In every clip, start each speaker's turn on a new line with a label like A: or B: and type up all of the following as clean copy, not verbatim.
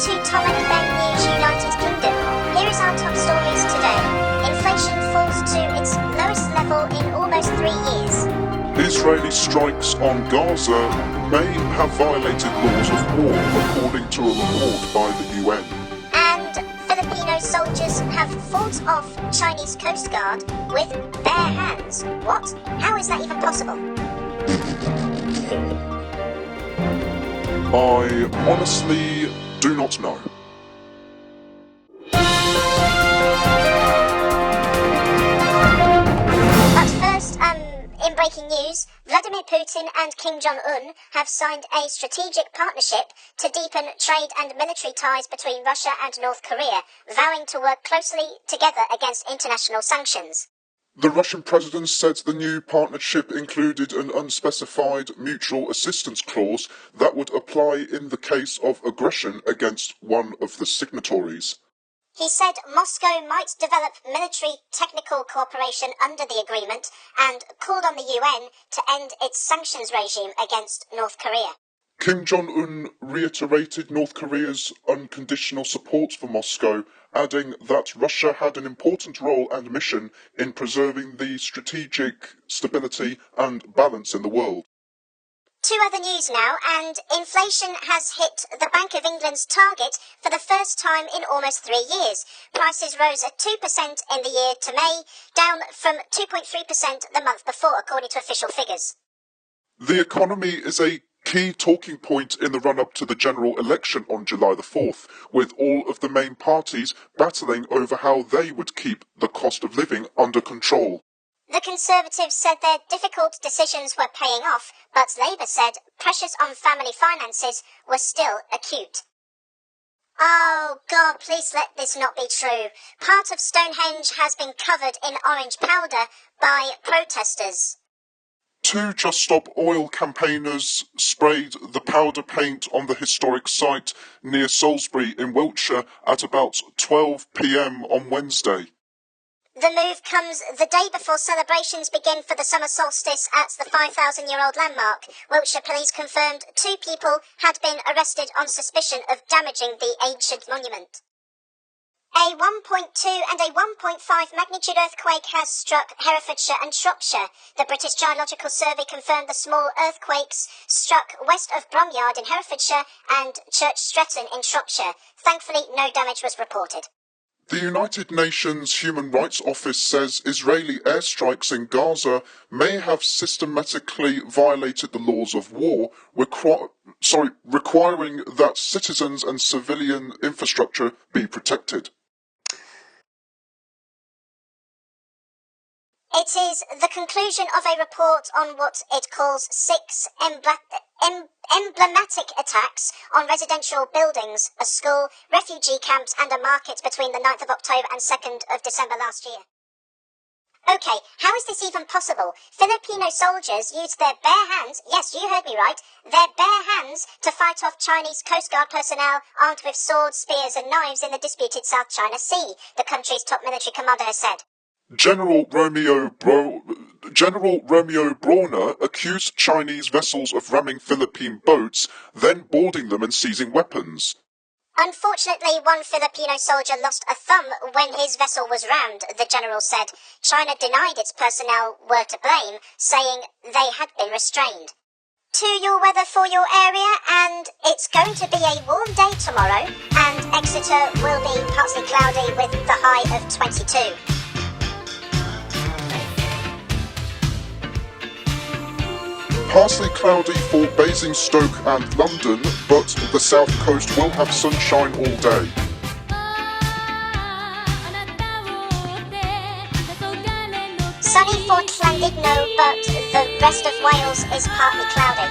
A: to Tom and Ben News United Kingdom. Here is our top stories today. Inflation falls to its lowest level in almost 3 years.
B: Israeli strikes on Gaza may have violated laws of war, according to a report by the UN.
A: And Filipino soldiers have fought off Chinese Coast Guard with bare hands. What? How is that even possible?
B: I honestly do not know.
A: But first, in breaking news, Vladimir Putin and Kim Jong-un have signed a strategic partnership to deepen trade and military ties between Russia and North Korea, vowing to work closely together against international sanctions.
B: The Russian president said the new partnership included an unspecified mutual assistance clause that would apply in the case of aggression against one of the signatories.
A: He said Moscow might develop military technical cooperation under the agreement and called on the UN to end its sanctions regime against North Korea.
B: Kim Jong-un reiterated North Korea's unconditional support for Moscow, adding that Russia had an important role and mission in preserving the strategic stability and balance in the world.
A: To other news now, and inflation has hit the Bank of England's target for the first time in almost 3 years. Prices rose at 2% in the year to May, down from 2.3% the month before, according to official figures.
B: The economy is a key talking point in the run-up to the general election on July the 4th, with all of the main parties battling over how they would keep the cost of living under control.
A: The Conservatives said their difficult decisions were paying off, but Labour said pressures on family finances were still acute. Oh God, please let this not be true. Part of Stonehenge has been covered in orange powder by protesters.
B: 2 Just Stop Oil campaigners sprayed the powder paint on the historic site near Salisbury in Wiltshire at about 12 p.m. on Wednesday.
A: The move comes the day before celebrations begin for the summer solstice at the 5,000-year-old landmark. Wiltshire police confirmed 2 people had been arrested on suspicion of damaging the ancient monument. A 1.2 and a 1.5 magnitude earthquake has struck Herefordshire and Shropshire. The British Geological Survey confirmed the small earthquakes struck west of Bromyard in Herefordshire and Church Stretton in Shropshire. Thankfully, no damage was reported.
B: The United Nations Human Rights Office says Israeli airstrikes in Gaza may have systematically violated the laws of war, requiring that citizens and civilian infrastructure be protected.
A: It is the conclusion of a report on what it calls 6 emblematic attacks on residential buildings, a school, refugee camps and a market between the 9th of October and 2nd of December last year. Okay, how is this even possible? Filipino soldiers used their bare hands, yes, you heard me right, their bare hands to fight off Chinese Coast Guard personnel armed with swords, spears and knives in the disputed South China Sea, the country's top military commander has said.
B: General Romeo Brawner accused Chinese vessels of ramming Philippine boats, then boarding them and seizing weapons.
A: Unfortunately, one Filipino soldier lost a thumb when his vessel was rammed, the general said. China denied its personnel were to blame, saying they had been restrained. To your weather for your area, and it's going to be a warm day tomorrow, and Exeter will be partly cloudy with the high of 22.
B: Partly cloudy for Basingstoke and London, but the south coast will have sunshine all day.
A: Sunny for Llandudno, but the rest of Wales is partly cloudy.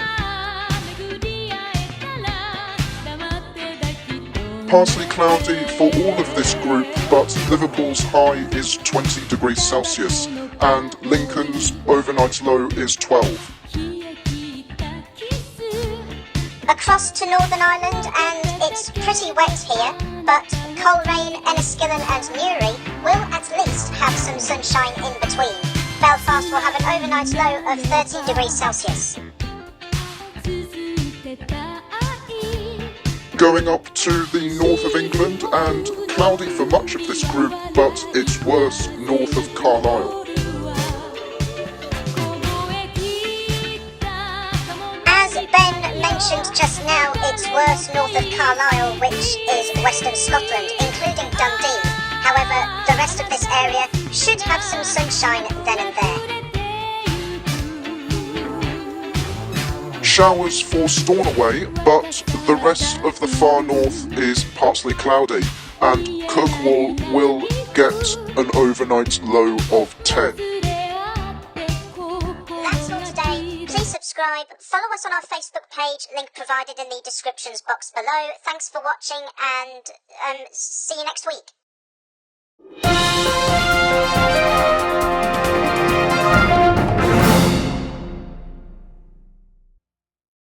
B: Partly cloudy for all of this group, but Liverpool's high is 20 degrees Celsius, and Lincoln's overnight low is 12.
A: Across to Northern Ireland, and it's pretty wet here, but Coleraine, Enniskillen and Newry will at least have some sunshine in between. Belfast will have an overnight low of 30 degrees Celsius.
B: Going up to the north of England, and cloudy for much of this group, but it's worse north of Carlisle.
A: As Ben mentioned just now, it's worse north of Carlisle, which is western Scotland, including Dundee. However, the rest of this area should have some sunshine then and there.
B: Showers for Stornoway, but the rest of the far north is partly cloudy, and Kirkwall will get an overnight low of 10.
A: That's all today. Please subscribe, follow us on our Facebook page, link provided in the descriptions box below. Thanks for watching, and see you next week.